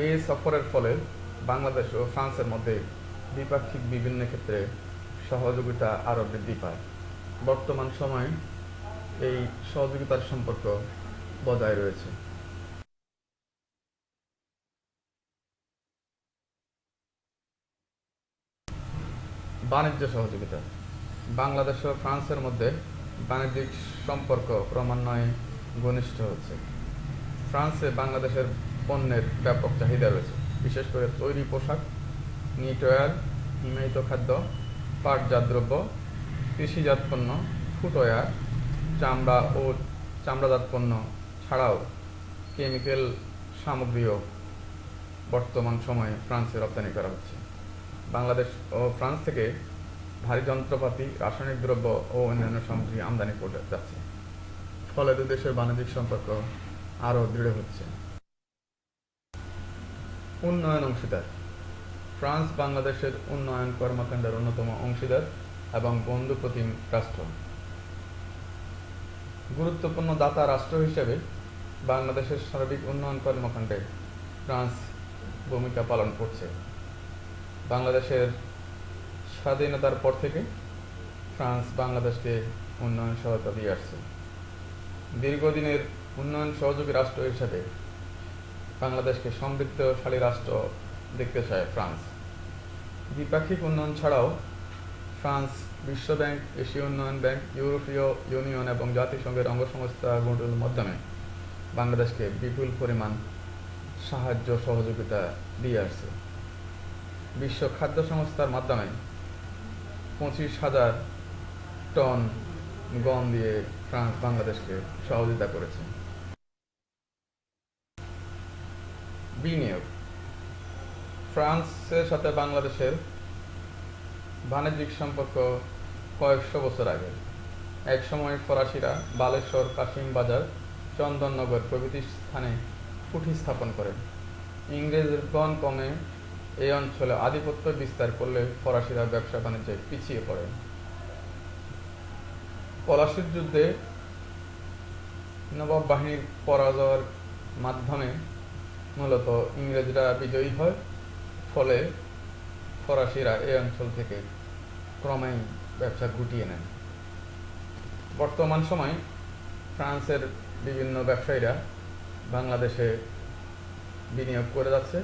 এই সফরের ফলে বাংলাদেশ ও ফ্রান্সের মধ্যে দ্বিপাক্ষিক বিভিন্ন ক্ষেত্রে সহযোগিতা আরও বৃদ্ধি পায়। বর্তমান সময়ে এই সহযোগিতার সম্পর্ক বজায় রয়েছে। বাণিজ্য সহযোগিতা। বাংলাদেশ ও ফ্রান্সের মধ্যে বাণিজ্যিক সম্পর্ক ক্রমান্বয়ে ঘনিষ্ঠ হচ্ছে। ফ্রান্সে বাংলাদেশের পণ্যের ব্যাপক চাহিদা রয়েছে, বিশেষ করে তৈরি পোশাক, নিটওয়্যার, হিমায়িত খাদ্য, পাটজাত দ্রব্য, কৃষিজাত পণ্য, ফুটওয়্যার, চামড়া ও চামড়াজাত পণ্য ছাড়াও কেমিক্যাল সামগ্রীও বর্তমান সময়ে ফ্রান্সে রপ্তানি করা হচ্ছে। বাংলাদেশ ও ফ্রান্স থেকে ভারী যন্ত্রপাতি, রাসায়নিক দ্রব্য ও অন্যান্য সামগ্রী আমদানি করে যাচ্ছে। ফলে দুই দেশের বাণিজ্যিক সম্পর্ক আরও দৃঢ় হচ্ছে। উন্নয়ন অংশীদার। ফ্রান্স বাংলাদেশের উন্নয়ন কর্মকাণ্ডের অন্যতম অংশীদার এবং বন্ধুপ্রতিম রাষ্ট্র। গুরুত্বপূর্ণ দাতা রাষ্ট্র হিসেবে বাংলাদেশের সার্বিক উন্নয়ন কর্মকাণ্ডে ফ্রান্স ভূমিকা পালন করছে। বাংলাদেশের স্বাধীনতার পর থেকে ফ্রান্স বাংলাদেশকে উন্নয়ন সহায়তা দিয়ে আসছে। দীর্ঘদিনের উন্নয়ন সহযোগী রাষ্ট্র হিসেবে বাংলাদেশকে সমৃদ্ধশালী রাষ্ট্র দেখতে চায় ফ্রান্স। দ্বিপাক্ষিক উন্নয়ন ছাড়াও ফ্রান্স বিশ্ব ব্যাংক, এশীয় উন্নয়ন ব্যাংক, ইউরোপীয় ইউনিয়ন এবং জাতিসংঘের অঙ্গসংস্থাগুলোর মাধ্যমে বাংলাদেশকে বিপুল পরিমাণ সাহায্য সহযোগিতা দিয়ে আসছে। বিশ্ব খাদ্য সংস্থার মাধ্যমে 25,000 টন গম দিয়ে ফ্রান্স বাংলাদেশকে সহযোগিতা করেছে। বিনিয়োগ। ফ্রান্সের সাথে বাংলাদেশের বাণিজ্যিক সম্পর্ক কয়েকশো বছর আগে। একসময় ফরাসিরা বালেশ্বর, কাশিম বাজার, চন্দননগর প্রভৃতি স্থানে কুঠি স্থাপন করেন। ইংরেজগণ ক্রমে এই অঞ্চলে আধিপত্য বিস্তার করলে ফরাসিরা ব্যবসা বাণিজ্যে পিছিয়ে পড়ে। পলাশির যুদ্ধে নবাব বাহিনীর পরাজয়ের মাধ্যমে মূলত ইংরেজরা বিজয়ী হয়। ফলে ফরাসিরা এই অঞ্চল থেকে ক্রমেই ব্যবসা গুটিয়ে নেন। বর্তমান সময়ে ফ্রান্সের বিভিন্ন ব্যবসায়ীরা বাংলাদেশে বিনিয়োগ করে যাচ্ছে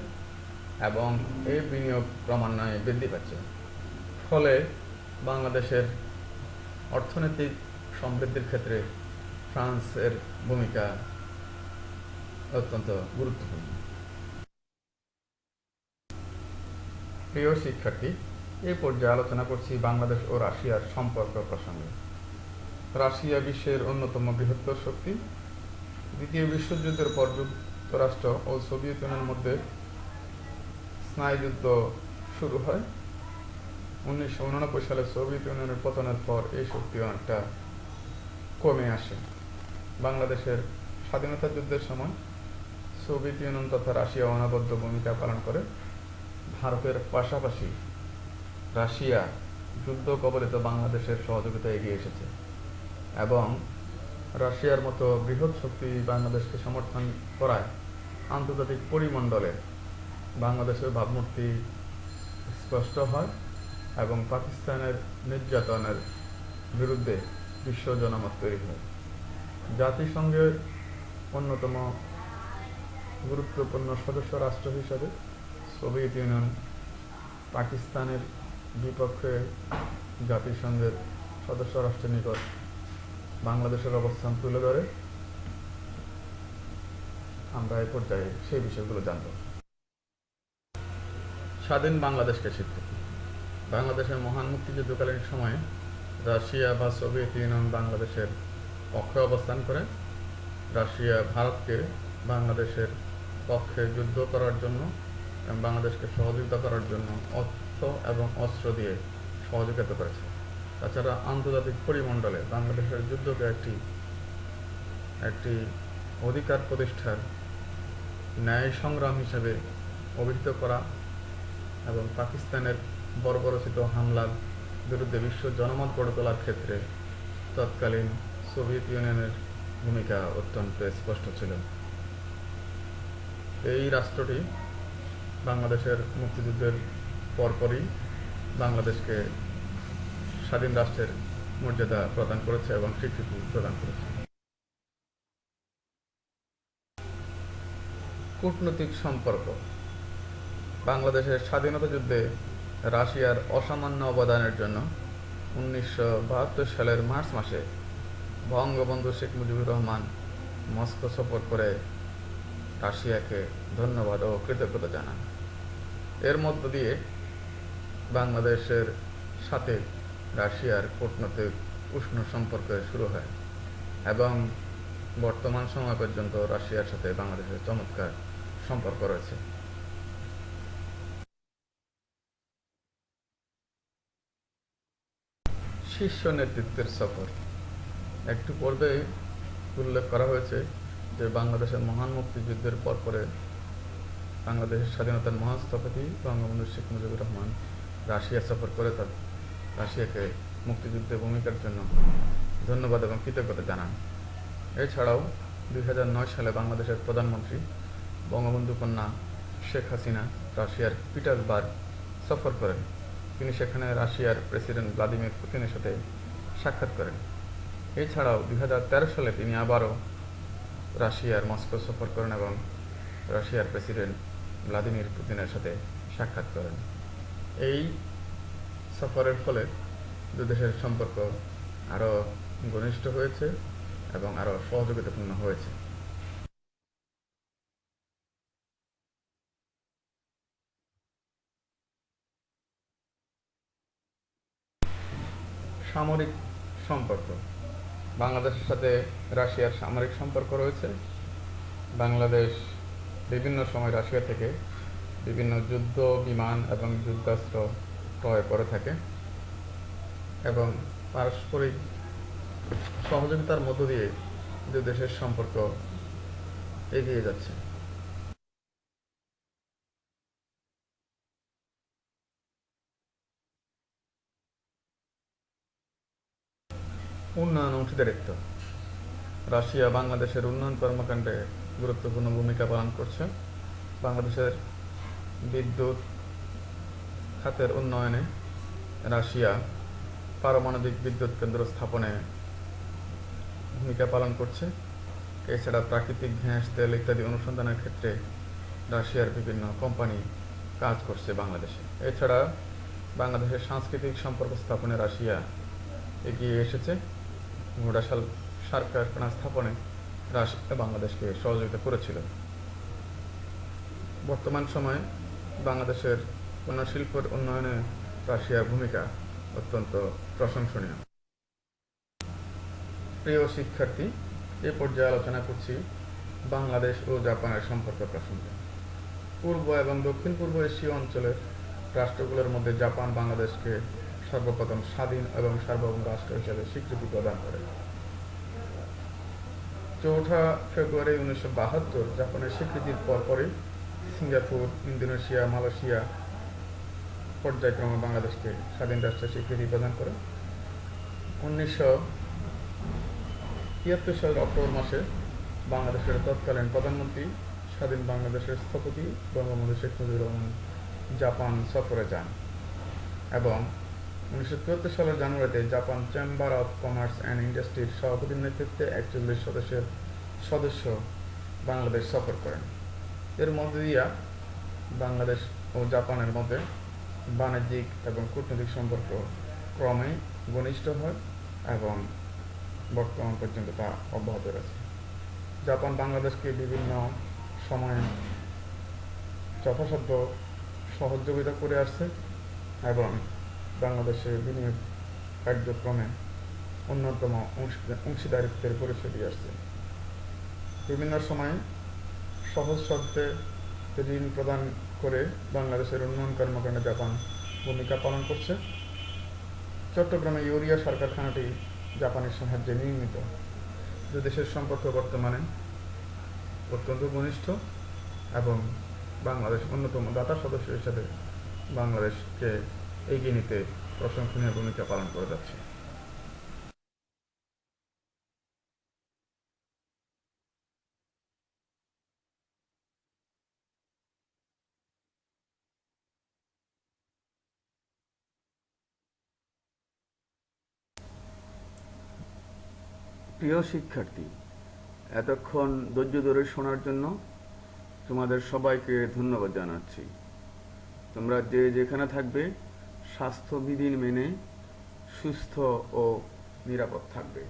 এবং এই বিনিয়োগ ক্রমান্বয়ে বৃদ্ধি পাচ্ছে। ফলে বাংলাদেশের অর্থনৈতিক সমৃদ্ধির ক্ষেত্রে ফ্রান্সের ভূমিকা অত্যন্ত গুরুত্বপূর্ণ। প্রিয় শিক্ষার্থী, এই পর্যায়ে আলোচনা করছি বাংলাদেশ ও রাশিয়ার সম্পর্ক প্রসঙ্গে। রাশিয়া বিশ্বের অন্যতম বৃহত্তর শক্তি। দ্বিতীয় বিশ্বযুদ্ধের পর যুক্তরাষ্ট্র ও সোভিয়েত ইউনিয়নের মধ্যে স্নায়ুযুদ্ধ শুরু হয়। 1989 সালে সোভিয়েত ইউনিয়নের পতনের পর এই শক্তি অনেকটা কমে আসে। বাংলাদেশের স্বাধীনতা যুদ্ধের সময় সোভিয়েত ইউনিয়ন তথা রাশিয়া অনবদ্য ভূমিকা পালন করে। ভারতের পাশাপাশি রাশিয়া যুদ্ধ কবলিত বাংলাদেশের সহযোগিতায় এগিয়ে এসেছে এবং রাশিয়ার মতো বৃহৎ শক্তি বাংলাদেশকে সমর্থন করায় আন্তর্জাতিক পরিমণ্ডলে বাংলাদেশের ভাবমূর্তি স্পষ্ট হয় এবং পাকিস্তানের নির্যাতনের বিরুদ্ধে বিশ্ব জনমত তৈরি হয়। জাতিসংঘের অন্যতম গুরুত্বপূর্ণ সদস্য রাষ্ট্র হিসাবে সোভিয়েত ইউনিয়ন পাকিস্তানের বিপক্ষে জাতিসংঘের সদস্য রাষ্ট্রের নিকট বাংলাদেশের অবস্থান তুলে ধরে। আমরা এই পর্যায়ে সেই বিষয়গুলো জানব। স্বাধীন বাংলাদেশকে স্বীকৃতি। বাংলাদেশের মহান মুক্তিযুদ্ধকালীন সময়ে রাশিয়া বা সোভিয়েত ইউনিয়ন বাংলাদেশের পক্ষে অবস্থান করে। রাশিয়া ভারতকে বাংলাদেশের পক্ষে যুদ্ধ করার জন্য এবং বাংলাদেশকে সহযোগিতা করার জন্য অর্থ এবং অস্ত্র দিয়ে সহযোগিতা করেছে। তাছাড়া আন্তর্জাতিক পরিমণ্ডলে বাংলাদেশের যুদ্ধকে একটি অধিকার প্রতিষ্ঠার ন্যায় সংগ্রাম হিসেবে অভিহিত করা এবং পাকিস্তানের বর্বরোচিত হামলার বিরুদ্ধে বিশ্ব জনমত গড়ে তোলার ক্ষেত্রে তৎকালীন সোভিয়েত ইউনিয়নের ভূমিকা অত্যন্ত স্পষ্ট ছিল। এই রাষ্ট্রটি বাংলাদেশের মুক্তিযুদ্ধের পরপরই বাংলাদেশকে স্বাধীন রাষ্ট্রের মর্যাদা প্রদান করেছে এবং স্বীকৃতি প্রদান করেছে। কূটনৈতিক সম্পর্ক। বাংলাদেশের স্বাধীনতা যুদ্ধে রাশিয়ার অসামান্য অবদানের জন্য 1972 সালের মার্চ মাসে বঙ্গবন্ধু শেখ মুজিবুর রহমান মস্কো সফর করে রাশিয়াকে ধন্যবাদ ও কৃতজ্ঞতা জানান। এর মধ্য দিয়ে বাংলাদেশের সাথে রাশিয়ার কূটনৈতিক উষ্ণ সম্পর্ক শুরু হয় এবং বর্তমান সময় পর্যন্ত রাশিয়ার সাথে বাংলাদেশের চমৎকার সম্পর্ক রয়েছে। শীর্ষ নেতৃত্বের সফর। একটু পূর্বে উল্লেখ করা হয়েছে যে বাংলাদেশের মহান মুক্তিযুদ্ধের পরে বাংলাদেশের স্বাধীনতার মহাস্থপতি বঙ্গবন্ধু শেখ মুজিবুর রহমান রাশিয়া সফর করে তার রাশিয়াকে মুক্তিযুদ্ধে ভূমিকার জন্য ধন্যবাদ এবং কৃতজ্ঞতা জানান। এছাড়াও 2009 সালে বাংলাদেশের প্রধানমন্ত্রী বঙ্গবন্ধু কন্যা শেখ হাসিনা রাশিয়ার পিটার্সবার্গ সফর করেন। তিনি সেখানে রাশিয়ার প্রেসিডেন্ট ভ্লাদিমির পুতিনের সাথে সাক্ষাৎ করেন। এছাড়াও 2013 সালে তিনি আবারও রাশিয়ার মস্কো সফর করেন এবং রাশিয়ার প্রেসিডেন্ট ভ্লাদিমির পুতিনের সাথে সাক্ষাৎ করেন। এই সফরের ফলে দুই দেশের সম্পর্ক আরও ঘনিষ্ঠ হয়েছে এবং আরও সহযোগিতাপূর্ণ হয়েছে। সামরিক সম্পর্ক। বাংলাদেশের সাথে রাশিয়ার সামরিক সম্পর্ক রয়েছে। বাংলাদেশ বিভিন্ন সময় রাশিয়া থেকে বিভিন্ন যুদ্ধ বিমান এবং যুদ্ধাস্ত্র ক্রয় করে থাকে এবং পারস্পরিক সহযোগিতার মধ্য দিয়ে দুই দেশের সম্পর্ক এগিয়ে যাচ্ছে। উন্নয়ন অংশীদারিত্ব। রাশিয়া বাংলাদেশের উন্নয়ন কর্মকাণ্ডে গুরুত্বপূর্ণ ভূমিকা পালন করছে। বাংলাদেশের বিদ্যুৎ খাতের উন্নয়নে রাশিয়া পারমাণবিক বিদ্যুৎ কেন্দ্র স্থাপনে ভূমিকা পালন করছে এছাড়া প্রাকৃতিক গ্যাস, তেল ইত্যাদি অনুসন্ধানের ক্ষেত্রে রাশিয়ার বিভিন্ন কোম্পানি কাজ করছে বাংলাদেশে। এছাড়া বাংলাদেশের সাংস্কৃতিক সম্পর্ক স্থাপনে রাশিয়া এগিয়ে এসেছে। ঘোড়াশাল সার কারখানা স্থাপনে রাশিয়া বাংলাদেশকে সহযোগিতা করেছিল। বর্তমান সময়ে বাংলাদেশের পণ্য শিল্পের উন্নয়নে রাশিয়ার ভূমিকা অত্যন্ত প্রশংসনীয়। প্রিয় শিক্ষার্থী, এ পর্যায়ে আলোচনা করছি বাংলাদেশ ও জাপানের সম্পর্ক প্রসঙ্গে। পূর্ব এবং দক্ষিণ পূর্ব এশীয় অঞ্চলের রাষ্ট্রগুলোর মধ্যে জাপান বাংলাদেশকে সর্বপ্রথম স্বাধীন এবং সার্বভৌম রাষ্ট্র হিসেবে স্বীকৃতি প্রদান করে। 4 ফেব্রুয়ারি 1972 জাপানের স্বীকৃতির পরপরই সিঙ্গাপুর, ইন্দোনেশিয়া, মালয়েশিয়া পর্যায়ক্রমে বাংলাদেশকে স্বাধীন রাষ্ট্রের স্বীকৃতি প্রদান করে। 1973 সালের অক্টোবর মাসে বাংলাদেশের তৎকালীন প্রধানমন্ত্রী স্বাধীন বাংলাদেশের স্থপতি বঙ্গবন্ধু শেখ মুজিবুর রহমান জাপান সফরে যান এবং 1974 সালের জানুয়ারিতে Japan chamber of commerce and ইন্ডাস্ট্রির সভাপতির নেতৃত্বে 41 সদস্য বাংলাদেশ সফর করেন। এর মধ্য দিয়া বাংলাদেশ ও জাপানের মধ্যে বাণিজ্যিক এবং কূটনৈতিক সম্পর্ক ক্রমে ঘনিষ্ঠ হয় এবং বর্তমান পর্যন্ত তা অব্যাহত রয়েছে। জাপান বাংলাদেশকে বিভিন্ন সময়ে যথাসাধ্য সহযোগিতা করে আসছে এবং বাংলাদেশে বিনিয়োগ কার্যক্রমে অন্যতম অংশীদারিত্বের পরিচয় দিয়ে আসছে। বিভিন্ন সময়ে সহজ শর্তে ঋণ প্রদান করে বাংলাদেশের উন্নয়ন কর্মকাণ্ডে জাপান ভূমিকা পালন করছে। চট্টগ্রামে ইউরিয়া সার কারখানাটি জাপানের সাহায্যে নির্মিত। দুই দেশের সম্পর্ক বর্তমানে অত্যন্ত ঘনিষ্ঠ এবং বাংলাদেশ অন্যতম দাতা সদস্য হিসেবে বাংলাদেশকে এগিয়ে নিতে প্রশংসনীয় ভূমিকা পালন করে যাচ্ছে। প্রিয় শিক্ষার্থী, এতক্ষণ ধৈর্য ধরে শোনার জন্য তোমাদের সবাইকে ধন্যবাদ জানাচ্ছি। তোমরা যে যেখানে থাকবে স্বাস্থ্যবিধি মেনে সুস্থ ও নিরাপদ থাকবে।